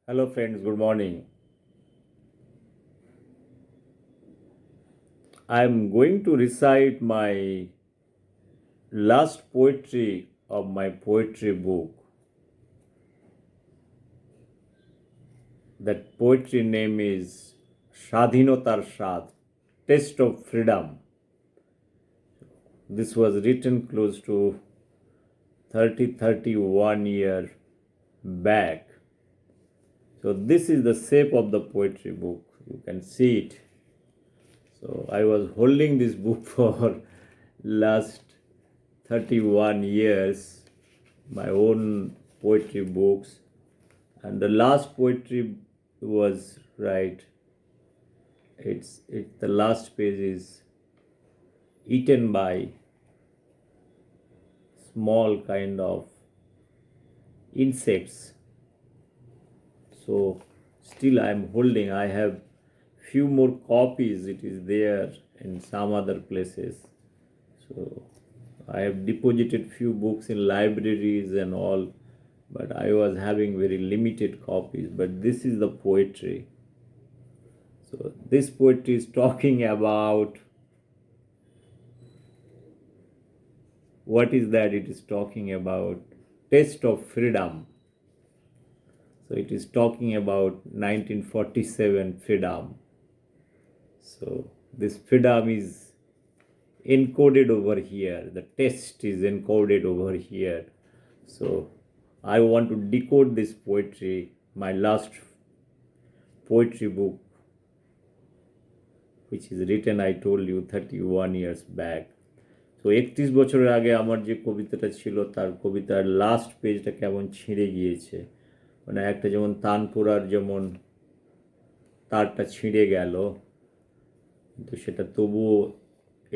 Hello, friends. Good morning. I'm going to recite my last poetry of my poetry book. That poetry name is Shadhinotar Shad, Taste of Freedom. This was written close to 31 year back. So this is the shape of the poetry book. You can see it. So I was holding this book for last 31 years, my own poetry books, and the last poetry was right. It's the last page is eaten by small kind of insects. So still I'm holding. I have few more copies. It is there in some other places. So I have deposited few books in libraries and all, but I was having very limited copies. But this is the poetry. So this poetry is talking about what is that? It is talking about taste of freedom. So it is talking about 1947 freedom. So this freedom is encoded over here. The text is encoded over here. So I want to decode this poetry, my last poetry book, which is written, I told you, 31 years back. তো 31 বছরের আগে আমার যে কবিতাটা ছিল তার কবিতার last পেজটা কেমন ছিঁড়ে গিয়েছে, মানে একটা যেমন তানপুরার যেমন তারটা ছিঁড়ে গেল, কিন্তু সেটা তবুও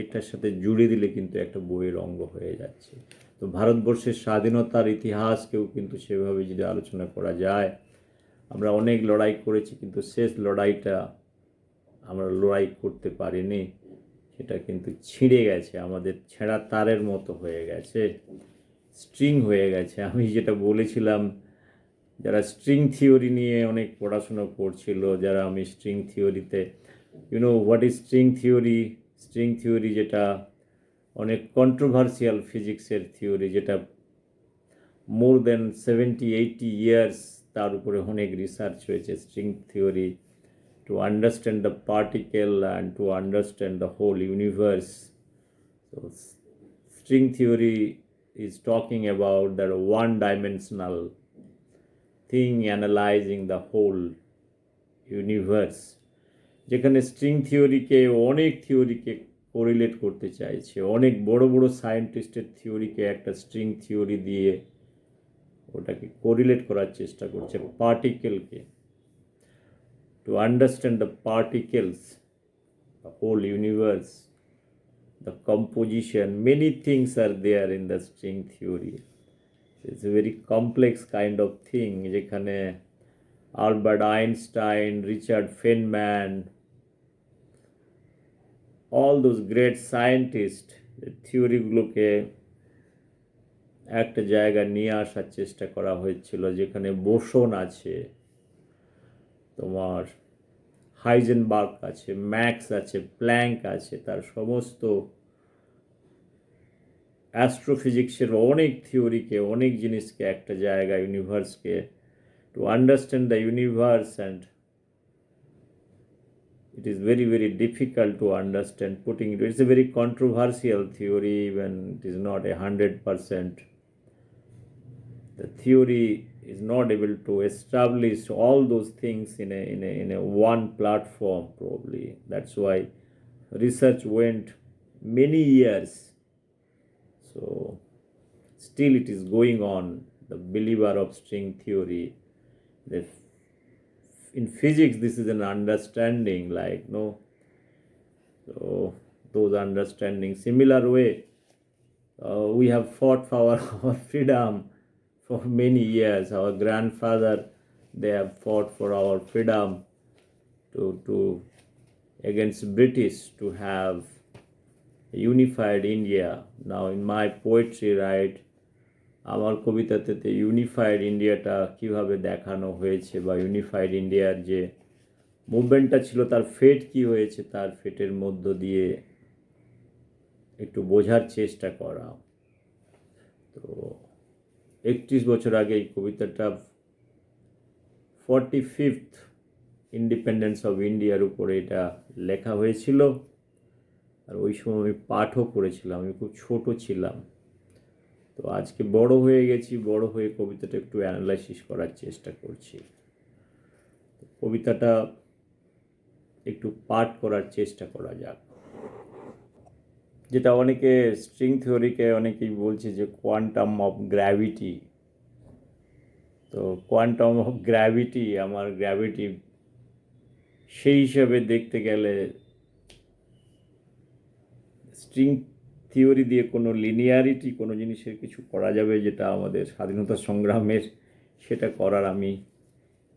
এটার সাথে জুড়ে দিলে কিন্তু একটা বইয়ের অঙ্গ হয়ে যাচ্ছে। তো ভারতবর্ষের স্বাধীনতার ইতিহাসকেও কিন্তু সেভাবে যদি আলোচনা করা যায়, আমরা অনেক লড়াই করেছি, কিন্তু শেষ লড়াইটা আমরা লড়াই করতে পারিনি, সেটা কিন্তু ছিঁড়ে গেছে, আমাদের ছেঁড়া তারের মতো হয়ে গেছে, স্ট্রিং হয়ে গেছে। আমি যেটা বলেছিলাম, যারা স্ট্রিং থিওরি নিয়ে অনেক পড়াশুনো করছিল, যারা আমি স্ট্রিং থিওরিতে, what is string theory? String theory যেটা অনেক কন্ট্রোভার্সিয়াল ফিজিক্সের থিওরি, যেটা মোর দেন 70-80 ইয়ার্স তার উপরে অনেক রিসার্চ হয়েছে। String theory to understand the particle and to understand the whole universe. So string theory is talking about that one dimensional thing analyzing the whole universe, যেখানে string থিওরিকে অনেক থিওরিকে correlate করতে চাইছে, অনেক বড় বড় সায়েন্টিস্টের থিওরিকে একটা স্ট্রিং থিওরি দিয়ে ওটাকে কোরিলেট করার চেষ্টা করছে পার্টিকেলকে। To understand the particles, the whole universe, the composition, many things are there in the string theory. It's a very complex kind of thing, যেখানে Albert Einstein, Richard Feynman, all those great scientists থিওরিগুলোকে একটা জায়গায় নিয়ে আসার চেষ্টা করা হয়েছিল, যেখানে বোসন আছে, তোমার হাইজেনবার্গ আছে, ম্যাক্স আছে, প্ল্যাঙ্ক আছে, তার সমস্ত অ্যাস্ট্রোফিজিক্সের অনেক থিওরিকে, অনেক জিনিসকে একটা জায়গায়, ইউনিভার্সকে, to understand the universe, and it is very very difficult to understand putting it. It's a very controversial theory, even it is not 100%. The theory is not able to establish all those things in a one platform, probably. That's why research went many years. So still it is going on. The believer of string theory, the, in physics this is an understanding, like, no, so those understanding similar way, we have fought for our freedom for many years. Our grandfather, they have fought for our freedom to against British, to have a unified India. Now in my poetry, right, আমার কবিতাতে unified ইন্ডিয়াটা কিভাবে দেখানো হয়েছে বা unified ইন্ডিয়ার যে মুভমেন্টটা ছিল তার ফেট কি হয়েছে, তার ফেটের মধ্য দিয়ে একটু বোঝার চেষ্টা করা। তো 31 বছর আগে এই কবিতাটা 45th ইন্ডিপেন্ডেন্স অফ ইন্ডিয়ার উপরে এটা লেখা হয়েছিল। আর ওই সময় আমি পাঠও করেছিলাম, আমি খুব ছোট ছিলাম। তো আজকে বড় হয়ে গেছি, বড় হয়ে কবিতাটা একটু অ্যানালাইসিস করার চেষ্টা করছি। কবিতাটা একটু পাঠ করার চেষ্টা করা যাক। যেটা অনেকে স্ট্রিং থিওরিকে অনেকেই বলছে যে কোয়ান্টাম অফ গ্র্যাভিটি। তো কোয়ান্টাম অফ গ্র্যাভিটি, আমার গ্র্যাভিটি সেই হিসাবে দেখতে গেলে স্ট্রিং থিওরি দিয়ে কোনো লিনিয়ারিটি কোনো জিনিসের কিছু করা যাবে যেটা আমাদের স্বাধীনতা সংগ্রামের, সেটা করার আমি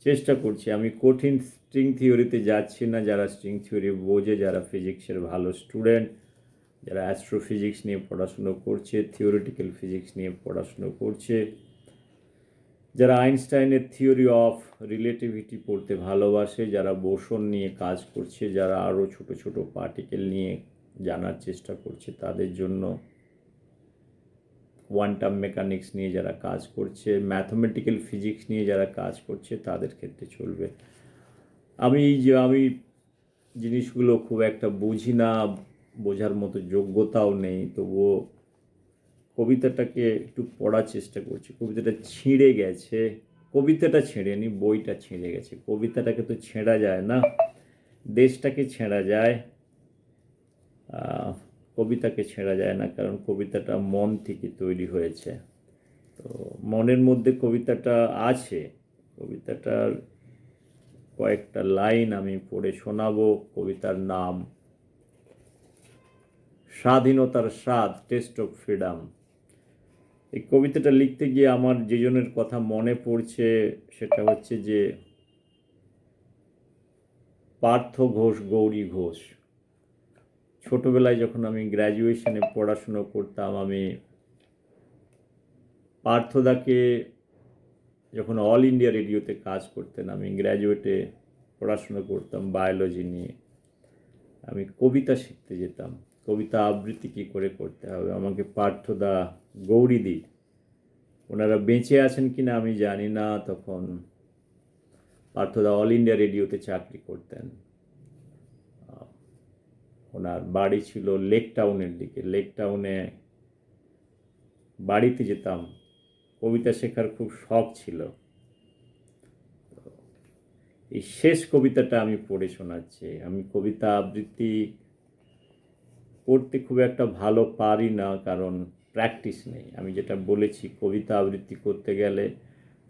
চেষ্টা করছি। আমি কঠিন স্ট্রিং থিওরিতে যাচ্ছি না। যারা স্ট্রিং থিওরি বোঝে, যারা ফিজিক্সের ভালো স্টুডেন্ট, যারা অ্যাস্ট্রোফিজিক্স নিয়ে পড়াশুনো করছে, থিওরিটিক্যাল ফিজিক্স নিয়ে পড়াশুনো করছে, যারা আইনস্টাইনের থিওরি অফ রিলেটিভিটি পড়তে ভালোবাসে, যারা বোসন নিয়ে কাজ করছে, যারা আরও ছোট ছোট পার্টিকেল নিয়ে জানার চেষ্টা করছে, তাদের জন্য কোয়ান্টাম মেকানিক্স নিয়ে যারা কাজ করছে, ম্যাথমেটিক্যাল ফিজিক্স নিয়ে যারা কাজ করছে, তাদের ক্ষেত্রে চলবে। আমি জিনিসগুলো খুব একটা বুঝি না, বোঝার মতো যোগ্যতাও নেই, তবুও কবিতাটাকে একটু পড়ার চেষ্টা করছি। কবিতাটা ছিঁড়ে গেছে, কবিতাটা ছেঁড়েনি, বইটা ছিঁড়ে গেছে। কবিতাটাকে তো ছেঁড়া যায় না, দেশটাকে ছেঁড়া যায়, কবিতাকে ছেঁড়া যায় না, কারণ কবিতাটা মন থেকে তৈরি হয়েছে। তো মনের মধ্যে কবিতাটা আছে। কবিতাটার কয়েকটা লাইন আমি পড়ে শোনাবো। কবিতার নাম স্বাধীনতার স্বাদ, টেস্ট অফ ফ্রিডম। এই কবিতাটা লিখতে গিয়ে আমার যে জনের কথা মনে পড়ছে সেটা হচ্ছে যে পার্থ ঘোষ, গৌরী ঘোষ। ছোটোবেলায় যখন আমি গ্র্যাজুয়েশনে পড়াশুনো করতাম, আমি পার্থদাকে যখন অল ইন্ডিয়া রেডিওতে কাজ করতেন, আমি গ্র্যাজুয়েটে পড়াশুনো করতাম বায়োলজি নিয়ে, আমি কবিতা শিখতে যেতাম। কবিতা আবৃত্তি কী করে করতে হবে আমাকে পার্থদা, গৌরীদি, ওনারা বেঁচে আছেন কি না আমি জানি না, তখন পার্থদা অল ইন্ডিয়া রেডিওতে চাকরি করতেন। ওনার বাড়ি ছিল লেক টাউনের দিকে। লেক টাউনে বাড়িতে যেতাম, কবিতা শেখার খুব শখ ছিল। এই শেষ কবিতাটা আমি পড়ে শোনাচ্ছি। আমি কবিতা আবৃত্তি করতে খুব একটা ভালো পারি না, কারণ প্র্যাকটিস নেই। আমি যেটা বলেছি, কবিতা আবৃত্তি করতে গেলে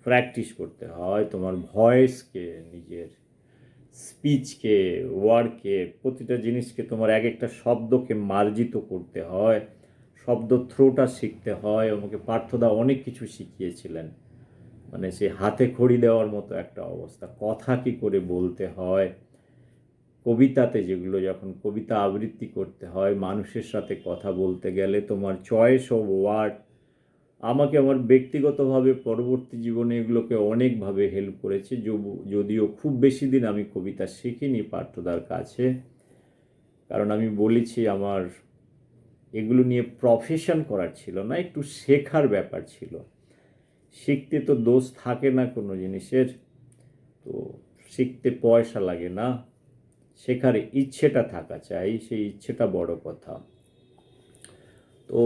প্র্যাকটিস করতে হয়। তোমার ভয়েসকে, নিজের স্পিচকে, ওয়ার্ডকে, প্রতিটা জিনিসকে, তোমার এক একটা শব্দকে মার্জিত করতে হয়, শব্দ থ্রোটা শিখতে হয়। আমাকে পার্থদা অনেক কিছু শিখিয়েছিলেন, মানে সে হাতে খড়ি দেওয়ার মতো একটা অবস্থা। কথা কি করে বলতে হয়, কবিতাতে যেগুলো যখন কবিতা আবৃত্তি করতে হয়, মানুষের সাথে কথা বলতে গেলে তোমার চয়েস অফ ওয়ার্ড আমাকে আমার ব্যক্তিগতভাবে পরবর্তী জীবনে এগুলোকে অনেকভাবে হেল্প করেছে। যদিও খুব বেশি দিন আমি কবিতা শিখিনি পার্থদার কাছে, কারণ আমি বলেছি আমার এগুলো নিয়ে প্রফেশন করার ছিল না, একটু শেখার ব্যাপার ছিল। শিখতে তো দোষ থাকে না কোনো জিনিসের, তো শিখতে পয়সা লাগে না, শেখার ইচ্ছেটা থাকা চাই, সেই ইচ্ছেটা বড় কথা। তো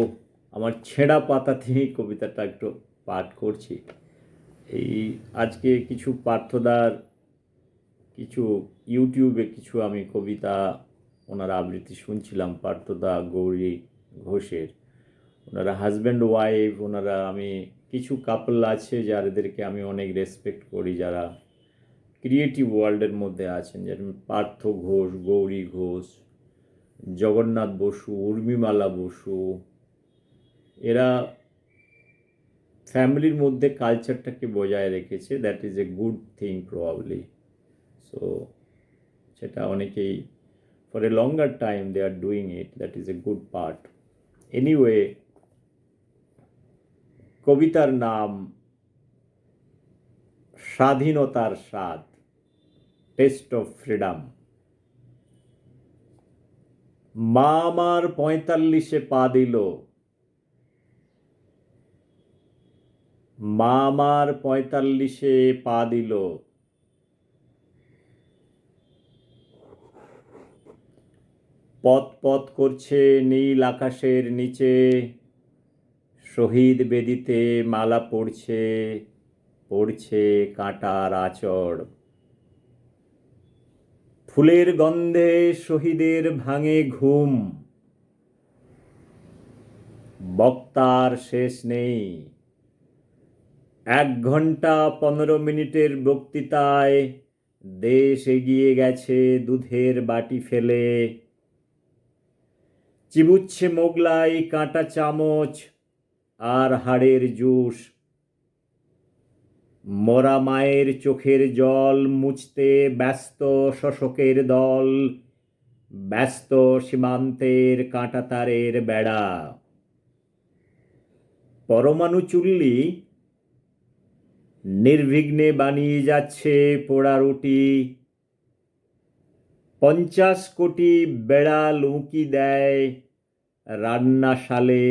আমার ছেঁড়া পাতা থেকেই কবিতাটা একটু পাঠ করছি। এই আজকে কিছু পার্থদার কিছু ইউটিউবে কিছু আমি কবিতা ওনার আবৃত্তি শুনছিলাম, পার্থদা, গৌরী ঘোষের। ওনারা হাজব্যান্ড ওয়াইফ, ওনারা, আমি কিছু কাপল আছে যাদেরকে আমি অনেক রেসপেক্ট করি, যারা ক্রিয়েটিভ ওয়ার্ল্ডের মধ্যে আছেন, যেমন পার্থ ঘোষ, গৌরী ঘোষ, জগন্নাথ বসু, উর্মিমালা বসু। এরা ফ্যামিলির মধ্যে কালচারটাকে বজায় রেখেছে। That is a good thing probably. So সেটা অনেকেই for a longer time they are doing it, that is a good part. Anyway, কবিতার নাম স্বাধীনতার স্বাদ, টেস্ট অফ ফ্রিডম। মা আমার 45-এ পা দিল, মা আমার 45-এ পা দিল, পথ পথ করছে নীল আকাশের নিচে, শহীদ বেদিতে মালা পড়ছে, পড়ছে কাঁটার আঁচড়। ফুলের গন্ধে শহীদের ভাঙে ঘুম, বক্তার শেষ নেই। 1 ঘন্টা 15 মিনিটের বক্তৃতায় দেশ এগিয়ে গেছে দুধের বাটি ফেলে। চিবুচ্ছে মোগলাই কাঁটা চামচ আর হাড়ের জুস। মরা মায়ের চোখের জল মুছতে ব্যস্ত শোষকের দল, ব্যস্ত সীমান্তের কাঁটাতারের বেড়া। পরমাণু চুল্লি নির্বিঘ্নে বানিয়ে যাচ্ছে পোড়া রুটি। 50 কোটি বেড়াল উঁকি দেয় রান্নাশালে,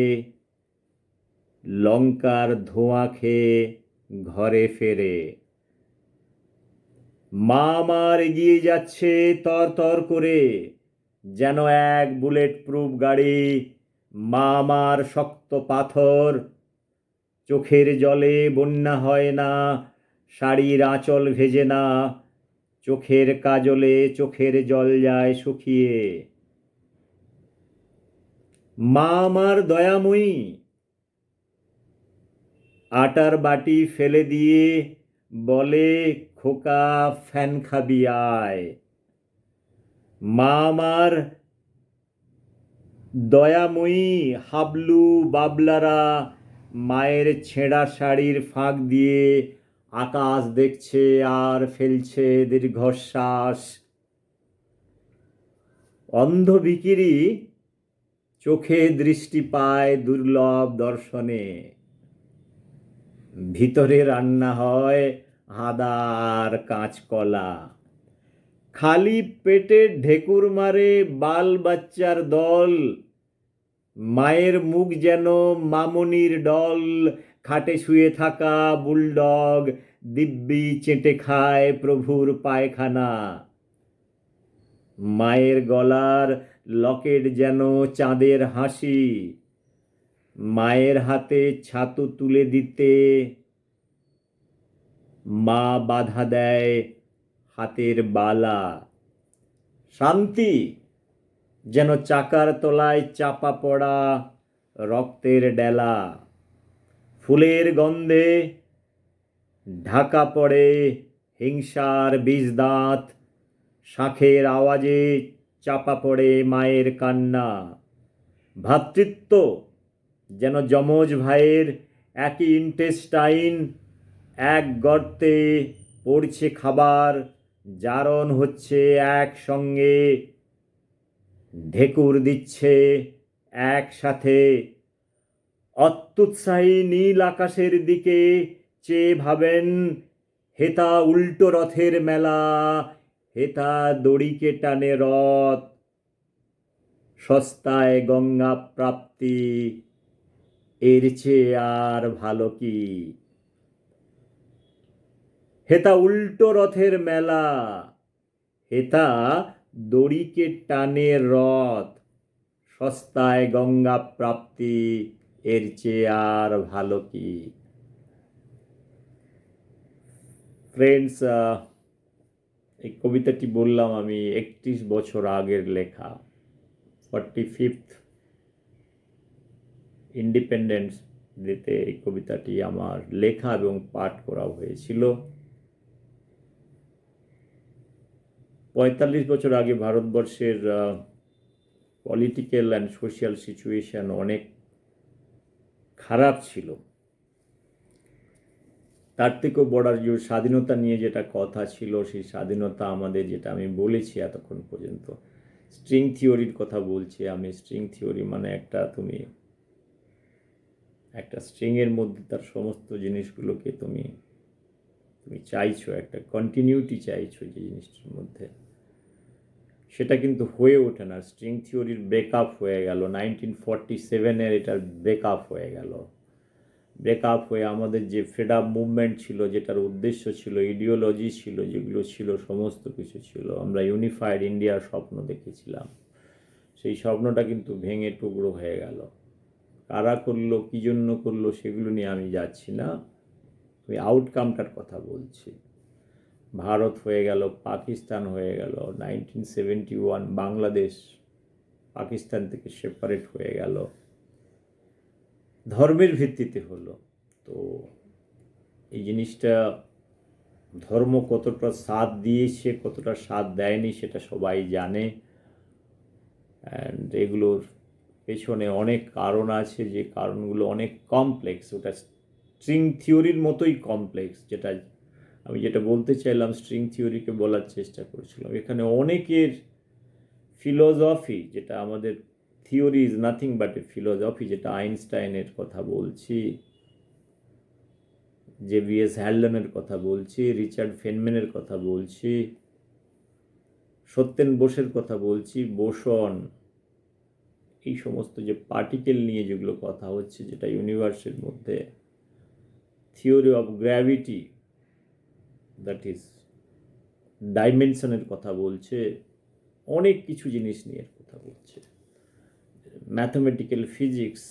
লঙ্কার ধোঁয়া খেয়ে ঘরে ফেরে। মা আমার এগিয়ে যাচ্ছে তর করে, যেন এক বুলেট প্রুফ গাড়ি। মা আমার শক্ত পাথর, চোখের জলে বন্যা হয় না, শাড়ির আঁচল ভেজে না, চোখের কাজলে চোখের জল যায় শুকিয়ে। মা আমার দয়াময়ী, আটার বাটি ফেলে দিয়ে বলে, খোকা ফ্যান খাবি আয়। মা আমার দয়াময়ী হাবলু বাবলারা মায়ের ছেঁড়া শাড়ির ফাঁক দিয়ে আকাশ দেখছে আর ফেলছে দীর্ঘশ্বাস। অন্ধ ভিখিরি চোখে দৃষ্টি পায় দুর্লভ দর্শনে, ভিতরে রান্না হয় আদা আর কাঁচকলা। খালি পেটে ঢেকুর মারে বাল বাচ্চার দল, মায়ের মুখ যেন মামনির ডল। খাটে শুয়ে থাকা বুলডগ দিব্যি চেটে খায় প্রভুর পায়খানা। মায়ের গলার লকেট যেন চাঁদের হাসি, মায়ের হাতে ছাতু তুলে দিতে মা বাধা দেয় হাতের বালা। শান্তি যেন চাকার তলায় চাপা পড়া রক্তের ডেলা। ফুলের গন্ধে ঢাকা পড়ে হিংসার বীজ দাঁত, শাঁখের আওয়াজে চাপা পড়ে মায়ের কান্না। ভ্রাতৃত্ব যেন যমজ ভাইয়ের একই ইন্টেস্টাইন, এক গর্তে পড়ছে খাবার, জারণ হচ্ছে একসঙ্গে, ঢেকুর দিচ্ছে একসাথে। অত্যুৎসাহী নীল আকাশের দিকে চেয়ে ভাবেন, হেতা উল্টো রথের মেলা, হেতা দড়িকে টানে রথ, সস্তায় গঙ্গা প্রাপ্তি, এর চেয়ে আর ভালো কি। হেতা উল্টো রথের মেলা, হেতা দড়িকে টানে রথ, সস্তায় গঙ্গা প্রাপ্তি, এর চেয়ে আর ভালো কি। ফ্রেন্ডস, এই কবিতাটি বললাম আমি 31 বছর আগের লেখা। 45th ইন্ডিপেন্ডেন্স ডেতে এই কবিতাটি আমার লেখা এবং পাঠ করা হয়েছিল। 45 বছর আগে ভারতবর্ষের পলিটিক্যাল অ্যান্ড সোশ্যাল সিচুয়েশন অনেক খারাপ ছিল। তার থেকেও বড় যে স্বাধীনতা নিয়ে যেটা কথা ছিল, সেই স্বাধীনতা আমাদের, যেটা আমি বলেছি এতক্ষণ পর্যন্ত, স্ট্রিং থিওরির কথা বলছি আমি। স্ট্রিং থিওরি মানে একটা তুমি একটা স্ট্রিংয়ের মধ্যে তার সমস্ত জিনিসগুলোকে তুমি চাইছো, একটা কন্টিনিউটি চাইছো যে জিনিসটার মধ্যে, সেটা কিন্তু হয়ে ওঠে না। স্ট্রিং থিওরির ব্রেকআপ হয়ে গেল 1947-এর, এটার ব্রেকআপ হয়ে গেল। ব্রেকআপ হয়ে আমাদের যে ফ্রিডম মুভমেন্ট ছিল, যেটার উদ্দেশ্য ছিল, ইডিওলজি ছিল, যেগুলো ছিল, সমস্ত কিছু ছিল, আমরা ইউনিফাইড ইন্ডিয়ার স্বপ্ন দেখেছিলাম, সেই স্বপ্নটা কিন্তু ভেঙে টুকরো হয়ে গেল। কারা করলো, কী জন্য করলো, সেগুলো নিয়ে আমি যাচ্ছি না, আমি আউটকামটার কথা বলছি। ভারত হয়ে গেল, পাকিস্তান হয়ে গেল, 1971 বাংলাদেশ পাকিস্তান থেকে সেপারেট হয়ে গেল, ধর্মের ভিত্তিতে হলো। তো এই জিনিসটা ধর্ম কতটা সাথ দিয়েছে, কতটা সাথ দেয়নি, সেটা সবাই জানে। অ্যান্ড এগুলোর পেছনে অনেক কারণ আছে, যে কারণগুলো অনেক কমপ্লেক্স। ওটা স্ট্রিং থিওরির মতোই কমপ্লেক্স। আমি যেটা বলতে চাইলাম, স্ট্রিং থিওরিকে বলার চেষ্টা করেছিলাম, এখানে অনেকের ফিলোসফি, যেটা আমাদের theory is nothing but A philosophy, যেটা আইনস্টাইনের কথা বলছি, জেভিএস হ্যালডনের কথা বলছি, রিচার্ড ফেনম্যানের কথা বলছি, সত্যেন বোসের কথা বলছি, বোসন, এই সমস্ত যে পার্টিকেল নিয়ে যেগুলো কথা হচ্ছে, যেটা ইউনিভার্সের মধ্যে, theory of gravity, that is ডাইমেনশনের কথা বলছে, অনেক কিছু জিনিস নিয়ে কথা বলছে, mathematical physics,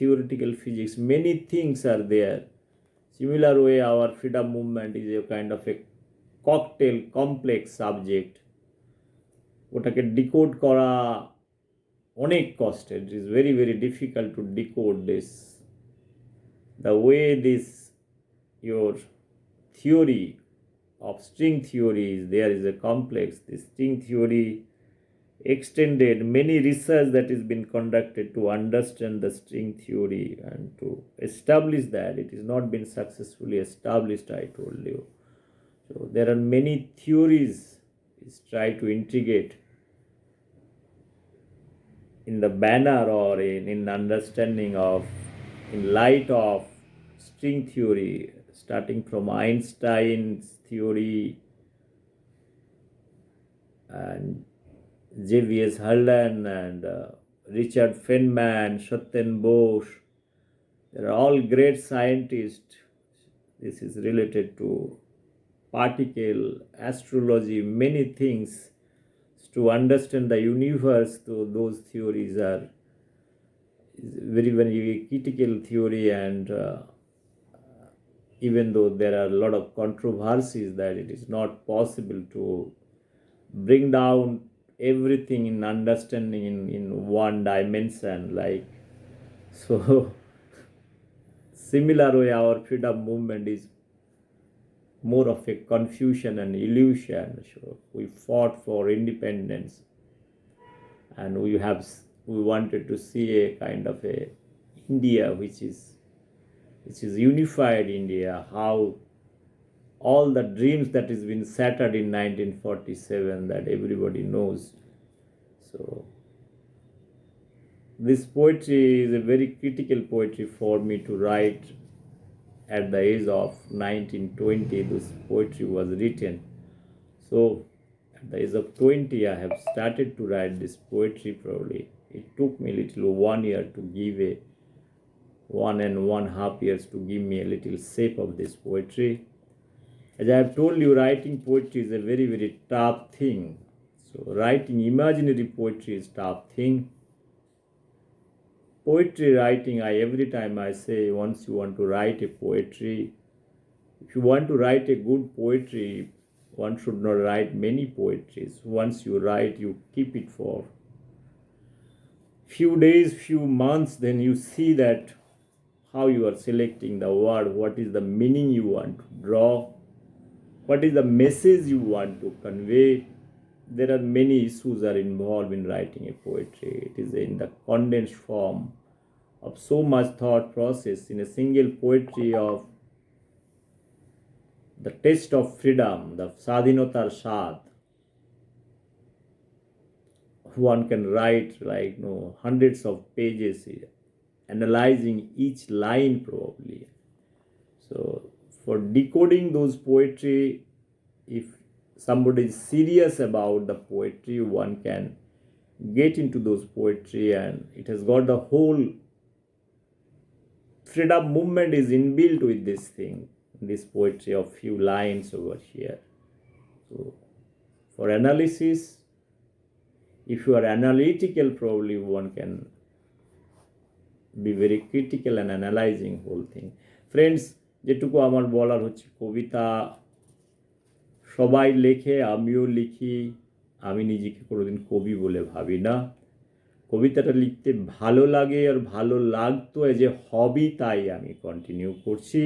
theoretical physics, many things are there. Similar way, our freedom movement is a kind of a cocktail complex subject. ওটাকে ডিকোড করা অনেক কষ্টের। It is very very difficult to decode this. The way this your theory of string theory is there is a complex. This string theory extended many research that has been conducted to understand the string theory and to establish that. It has not been successfully established, I told you. So there are many theories is try to integrate in the banner or in understanding of, in light of string theory, starting from Einstein's theory and J.V.S. Haldane and Richard Feynman, Satyam Bose. They are all great scientists. This is related to particle, astrology, many things. To understand the universe, so those theories are very very critical theory, and even though there are a lot of controversies that it is not possible to bring down everything in understanding in one dimension, like so. Similar way, our freedom movement is more of a confusion and illusion. So we fought for independence, and we wanted to see a kind of a India which is unified India. How all the dreams that has been shattered in 1947, that everybody knows. So this poetry is a very critical poetry for me to write. At the age of 1920, this poetry was written. So at the age of 20, I have started to write this poetry. Probably it took me a little 1 year to give a 1.5 years to give me a little shape of this poetry. As I have told you, writing poetry is a very very tough thing. So writing imaginary poetry is tough thing. Poetry writing, every time I say, once you want to write a poetry, if you want to write a good poetry, one should not write many poetries. Once you write, you keep it for few days, few months, then you see that how you are selecting the word, what is the meaning you want to draw, what is the message you want to convey. There are many issues are involved in writing a poetry. It is in the condensed form of so much thought process in a single poetry of the taste of freedom, the Sadhinotar Shad. One can write like hundreds of pages here, analyzing each line probably. So for decoding those poetry, if somebody is serious about the poetry, one can get into those poetry, and it has got the whole freedom movement is inbuilt with this thing, this poetry of few lines over here. So for analysis, if you are analytical, probably one can be very critical and analyzing whole thing. Friends, যেটুকু আমার বলার হচ্ছে, কবিতা সবাই লেখে, আমিও লিখি, আমি নিজেকে কোনোদিন কবি বলে ভাবি না। কবিতাটা লিখতে ভালো লাগে আর ভালো লাগতো এজ এ হবি, তাই আমি কন্টিনিউ করছি।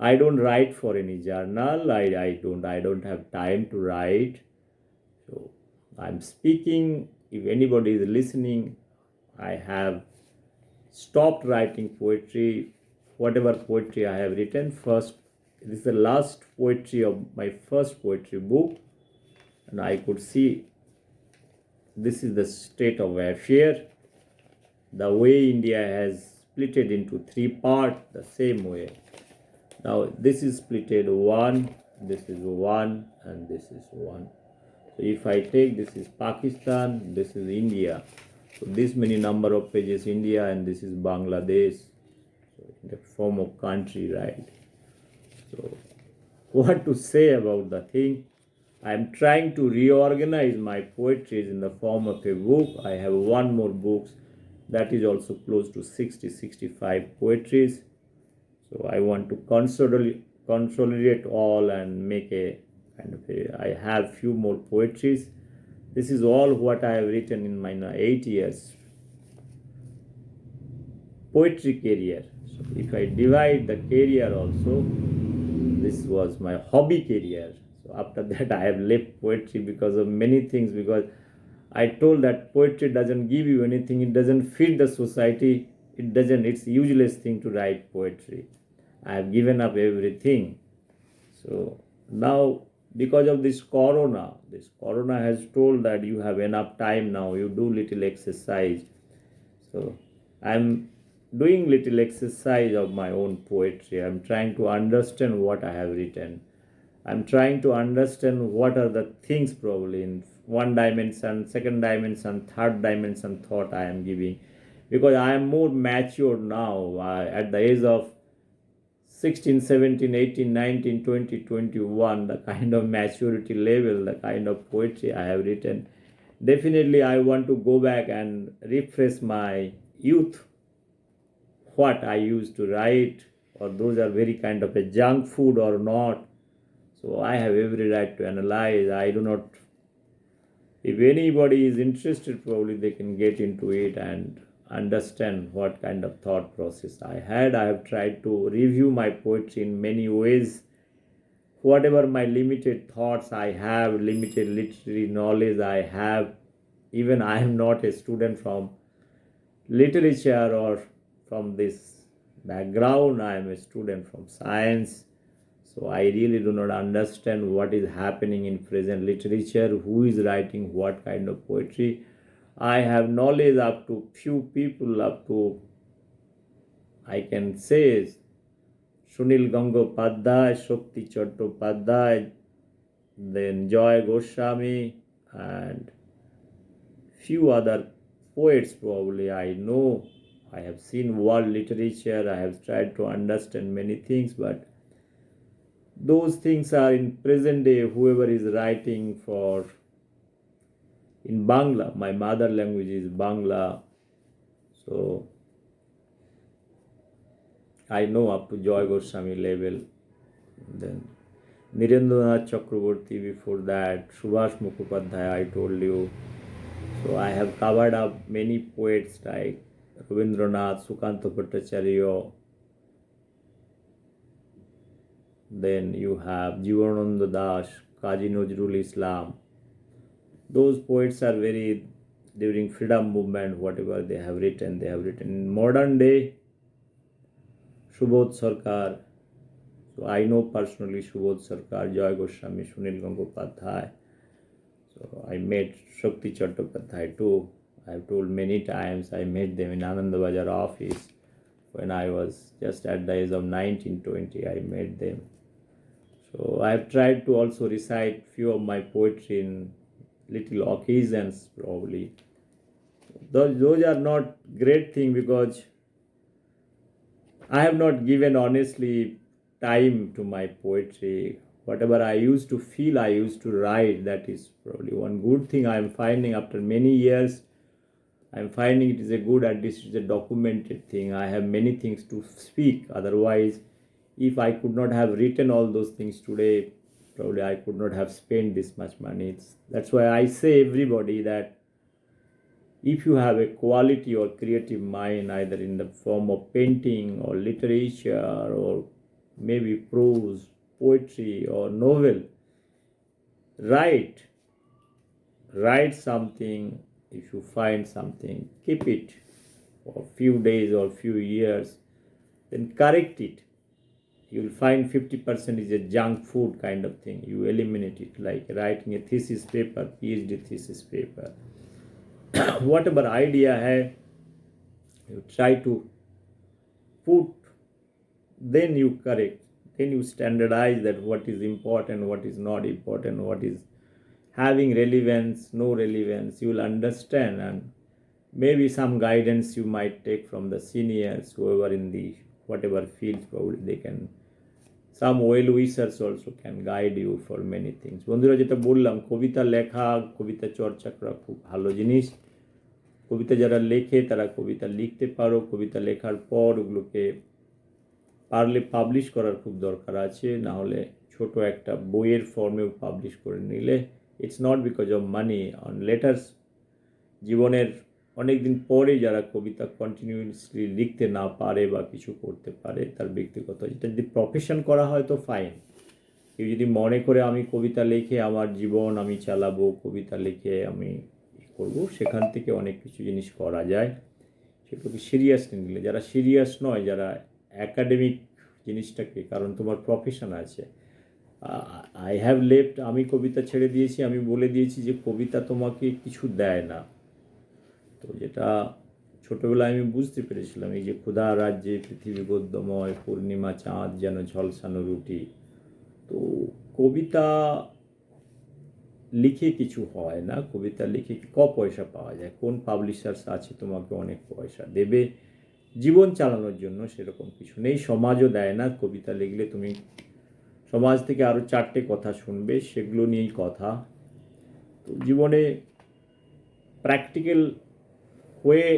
I don't write for any journal. I don't have time to write. So I'm speaking. If anybody is listening, I have stopped writing poetry. Whatever poetry I have written, first, this is the last poetry of my first poetry book, and I could see this is the state of affair. The way India has split it into three parts, the same way. Now this is splitted one, this is one, and this is one. So if I take, this is Pakistan, this is India. So this many number of pages India, and this is Bangladesh. So in the form of country, right? So what to say about the thing? I am trying to reorganize my poetries in the form of a book. I have one more book that is also close to 60-65 poetries. So I want to consolidate all and make a kind of a, I have few more poetries. This is all what I have written in my 8 years poetry career. So if I divide the career also, this was my hobby career. So after that I have left poetry because of many things, because I told that poetry doesn't give you anything, it doesn't fit the society, it's useless thing to write poetry. I have given up everything. So now, because of this corona has told that you have enough time now, you do little exercise. So I'm doing little exercise of my own poetry. I'm trying to understand what I have written. I'm trying to understand what are the things probably in one dimension, second dimension, third dimension thought I am giving, because I am more mature now. At the age of 16, 17, 18, 19, 20, 21, the kind of maturity level, the kind of poetry I have written, definitely I want to go back and refresh my youth, what I used to write, or those are very kind of a junk food or not. So I have every right to analyze. I do not, if anybody is interested, probably they can get into it and understand what kind of thought process I had. I have tried to review my poetry in many ways. Whatever my limited thoughts I have, limited literary knowledge I have, even I am not a student from literature or from this background, I am a student from science. So I really do not understand what is happening in present literature, who is writing what kind of poetry. I have knowledge up to few people, up to, I can say, Sunil Gangopadhyay, Shakti Chattopadhyay, then Joy Goswami, and few other poets probably I know. I have seen world literature, I have tried to understand many things, but those things are in present day, whoever is writing for, in Bangla, my mother language is Bangla, so I know up to Joy Goswami level, then Nirendranath Chakraborty, before that Subhash Mukhopadhyay, I told you. So I have covered up many poets like Rabindranath, Sukanta Bhattacharya, then you have Jivananda Das, Kazi Nazrul Islam. Those poets are very, during freedom movement, whatever they have written in modern day. Subodh Sarkar, so I know personally Subodh Sarkar, Joy Goswami, Sunil Gangopadhyay. So I met Shakti Chattopadhyay too. I've told many times I met them in Anandabazar office when I was just at the age of 19, 20. I met them. So I've tried to also recite few of my poetry in little occasions probably. Those are not great thing because I have not given honestly time to my poetry. Whatever I used to feel, I used to write. That is probably one good thing I am finding after many years. I am finding it is a good, at least it's a documented thing. I have many things to speak. Otherwise, if I could not have written all those things today, probably I could not have spent this much money. That's why I say everybody that if you have a quality or creative mind, either in the form of painting or literature or maybe prose, poetry or novel, write something. If you find something, keep it for a few days or few years, then correct it. You'll find 50% is a junk food kind of thing. You eliminate it, like writing a thesis paper, PhD thesis paper. Whatever idea hai, you try to put, then you correct, then you standardize that what is important, what is not important, what is having relevance, no relevance. You will understand, and maybe some guidance you might take from the seniors, whoever in the whatever field, probably they can, some well wishers also can guide you for many things. বন্ধুরা, যেটা বললাম, কবিতা লেখা, কবিতা চর্চা করা খুব ভালো জিনিস। কবিতা যারা লেখে তারা কবিতা লিখতে পারো, কবিতা লেখার পর ওগুলোকে পারলে পাবলিশ করার খুব দরকার আছে, না হলে ছোট একটা বইয়ের ফর্মেও পাবলিশ করে নিলে, it's not because of money on letters. জীবনের অনেক দিন পরে যারা কবিতা কন্টিনিউয়াসলি লিখতে না পারে বা কিছু করতে পারে, তার ব্যক্তিগত, যেটা যদি প্রফেশন করা হয় তো ফাইন। কেউ যদি মনে করে আমি কবিতা লিখে আমার জীবন আমি চালাবো, কবিতা লিখে আমি করবো, সেখান থেকে অনেক কিছু জিনিস করা যায়, সেগুলোকে সিরিয়াসলি নিলে। যারা সিরিয়াস নয়, যারা অ্যাকাডেমিক জিনিসটাকে, কারণ তোমার প্রফেশন আছে। আই হ্যাভ লেফট, আমি কবিতা ছেড়ে দিয়েছি, আমি বলে দিয়েছি যে কবিতা তোমাকে কিছু দেয় না। তো যেটা ছোটোবেলায় আমি বুঝতে পেরেছিলাম, এই যে ক্ষুধা রাজ্যে পৃথিবী গদ্যময়, পূর্ণিমা চাঁদ যেন ঝলসানো রুটি। তো কবিতা লিখে কিছু হয় না, কবিতা লিখে পয়সা পাওয়া যায়। কোন পাবলিশার্স আছে তোমাকে অনেক পয়সা দেবে জীবন চালানোর জন্য? সেরকম কিছু নেই, সমাজও দেয় না। কবিতা লিখলে তুমি সমাজ থেকে আরও 4টে কথা শুনবে, সেগুলো নিয়েই কথা। তো জীবনে প্র্যাকটিক্যাল হয়ে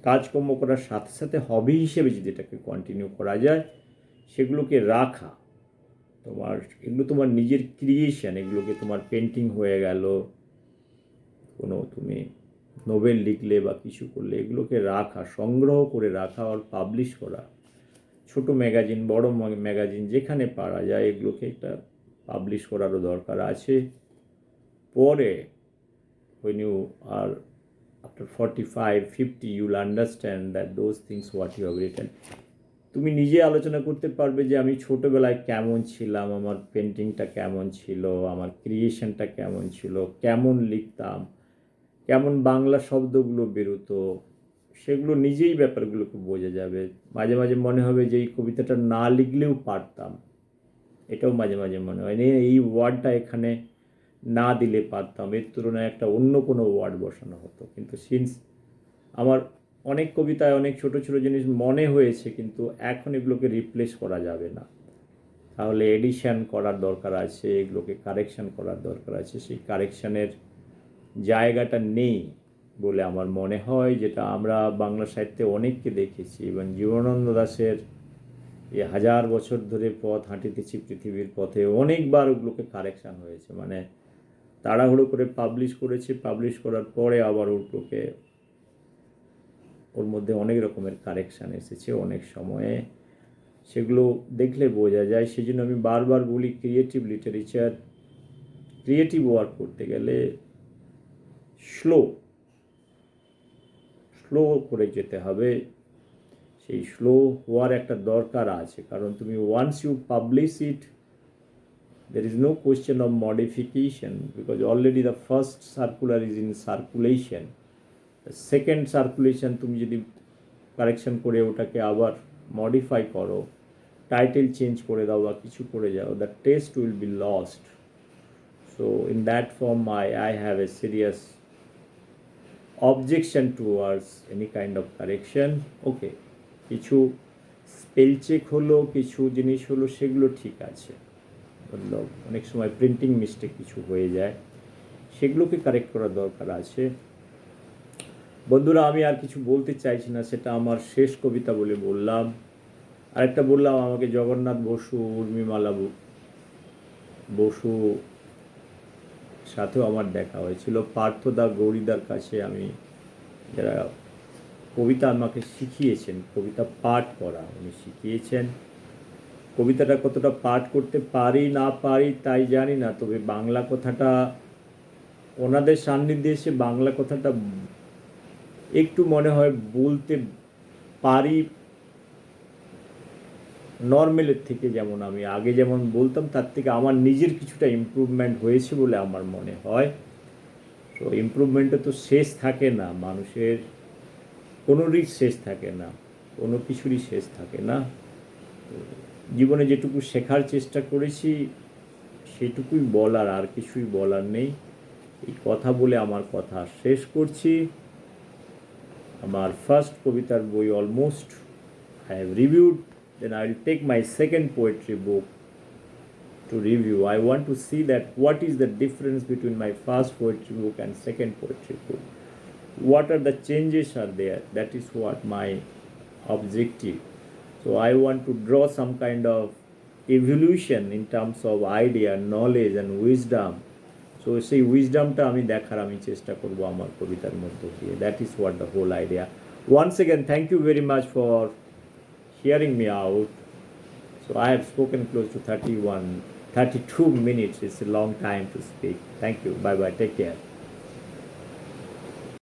কাজকর্ম করার সাথে সাথে হবি হিসেবে যদি এটাকে কন্টিনিউ করা যায়, সেগুলোকে রাখা, তোমার এগুলো তোমার নিজের ক্রিয়েশন, এগুলোকে তোমার পেন্টিং হয়ে গেল, কোনো তুমি নোবেল লিখলে বা কিছু করলে, এগুলোকে রাখা, সংগ্রহ করে রাখা আর পাবলিশ করা। ছোট ম্যাগাজিন, বড় ম্যাগাজিন, যেখানে পারা যায় এগুলোকে একটা পাবলিশ করারও দরকার আছে। পরে when you are after 45, 50, you will understand that those things what you have written, তুমি নিজে আলোচনা করতে পারবে যে আমি ছোটোবেলায় কেমন ছিলাম, আমার পেন্টিংটা কেমন ছিল, আমার ক্রিয়েশনটা কেমন ছিল, কেমন লিখতাম, কেমন বাংলা শব্দগুলো বেরোতো, সেগুলো নিজেই ব্যাপারগুলোকে বোঝা যাবে। মাঝে মাঝে মনে হবে যে এই কবিতাটা না লিখলেও পারতাম, এটাও মাঝে মাঝে মনে হয়, এই ওয়ার্ডটা এখানে না দিলে পারতাম, এর তুলনায় একটা অন্য কোনো ওয়ার্ড বসানো হতো। কিন্তু সিন্স আমার অনেক কবিতায় অনেক ছোটো ছোটো জিনিস মনে হয়েছে, কিন্তু এখন এগুলোকে রিপ্লেস করা যাবে না, তাহলে এডিশন করার দরকার আছে, এগুলোকে কারেকশান করার দরকার আছে। সেই কারেকশানের জায়গাটা নেই বলে আমার মনে হয়, যেটা আমরা বাংলা সাহিত্যে অনেককে দেখেছি। এবং জীবনানন্দ দাশের এই 1000 বছর ধরে পথ হাঁটিতেছি পৃথিবীর পথে, অনেকবার ওগুলোকে কারেকশান হয়েছে, মানে তাড়াহুড়ো করে পাবলিশ করেছে, পাবলিশ করার পরে আবার ওগুলোকে, ওর মধ্যে অনেক রকমের কারেকশান এসেছে অনেক সময়ে, সেগুলো দেখলে বোঝা যায়। সেই জন্য আমি বারবার বলি, ক্রিয়েটিভ লিটারেচার, ক্রিয়েটিভ ওয়ার্ক করতে গেলে স্লো করে যেতে হবে। সেই স্লো হওয়ার একটা দরকার আছে, কারণ তুমি once you publish it, there is no question of modification because already the first circular is in circulation. The second circulation তুমি যদি কারেকশন করে ওটাকে আবার মডিফাই করো, টাইটেল চেঞ্জ করে দাও বা কিছু করে যাও, the test will be lost. So in that form I have a serious objection towards any kind of correction. ওকে, কিছু স্পেল চেক হলো, কিছু জিনিস হলো, সেগুলো ঠিক আছে, মতলব অনেক সময় প্রিন্টিং মিস্টেক কিছু হয়ে যায়, সেগুলোকে কারেক্ট করার দরকার আছে. বন্ধুরা, আমি আর কিছু বলতে চাইছি না, সেটা আমার শেষ কবিতা বলে বললাম. আরেকটা বললাম, আমাকে জগন্নাথ বসু, উর্মিমালা বসু সাথেও আমার দেখা হয়েছিল. পার্থদা, গৌরীদার কাছে আমি, যারা কবিতা আমাকে শিখিয়েছেন, কবিতা পাঠ করা উনি শিখিয়েছেন. কবিতাটা কতটা পাঠ করতে পারি না পারি তাই জানি না, তবে বাংলা কথাটা ওনাদের সান্নিধ্যে এসে বাংলা কথাটা একটু মনে হয় বলতে পারি নর্মালের থেকে. যেমন আমি আগে যেমন বলতাম তার থেকে আমার নিজের কিছুটা ইমপ্রুভমেন্ট হয়েছে বলে আমার মনে হয়. তো ইমপ্রুভমেন্টে তো শেষ থাকে না, মানুষের কোনোরই শেষ থাকে না, কোনো কিছুরই শেষ থাকে না. জীবনে যেটুকু শেখার চেষ্টা করেছি সেটুকুই বলার, আর কিছুই বলার নেই. এই কথা বলে আমার কথা শেষ করছি. আমার ফার্স্ট কবিতার বই almost I have reviewed. Then I will take my second poetry book to review. I want to see that what is the difference between my first poetry book and second poetry book. What are the changes are there? That is what my objective. So I want to draw some kind of evolution in terms of idea, knowledge and wisdom. So সেই উইজডামটা আমি দেখার আমি চেষ্টা করব আমার কবিতার মধ্য দিয়ে. That is what the whole idea. Once again thank you very much for hearing me out. So I have spoken close to 32 minutes. It's a long time to speak. Thank you. Bye bye. Take care.